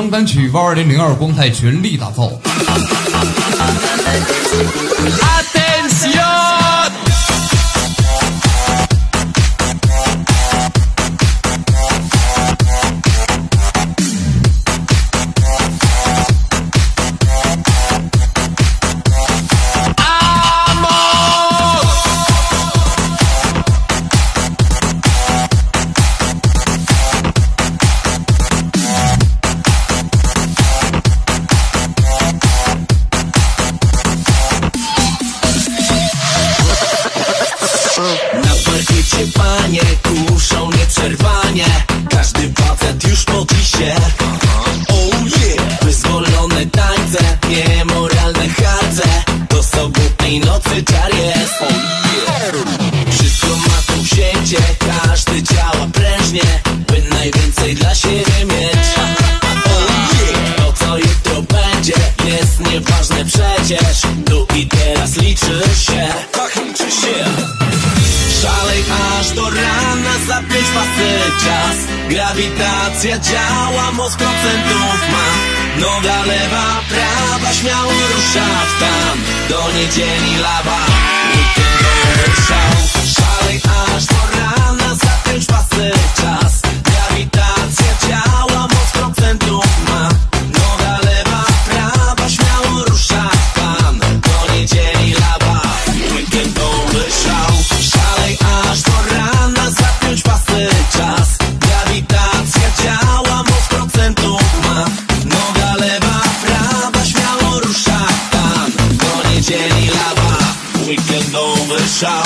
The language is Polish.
张单曲52002光太全力打造。Panie kuszą nieprzerwanie, każdy facet już modli się. Oh yeah! Wyzwolone tańce, niemoralne harce, do sobotniej nocy czar jest. Oh yeah! Wszystko ma tu wzięcie, każdy działa prężnie, by najwięcej dla siebie mieć. Oh yeah! To co jutro będzie, jest nieważne przecież, tu i teraz liczy się. Tak liczy się. Szalej aż do rana, zapiąć pasy czas. Grawitacja działa, mózg procentów ma. Noga lewa, prawa, śmiało rusza w tam. Do niedzieli lawa, weekendowy szał. Szalej aż do rana, zapiąć pasy czas. Grawitacja działa, mózg procentów ma. Noga lewa, prawa, śmiało rusza w tam. Do niedzieli lawa, weekendowy szał. Szalej aż do rana, zapiąć pasy czas. Grawitacja działa, mózg procentów ma. Noga lewa, prawa, śmiało rusza tam. Do niedzieli lawa, weekendowy szał.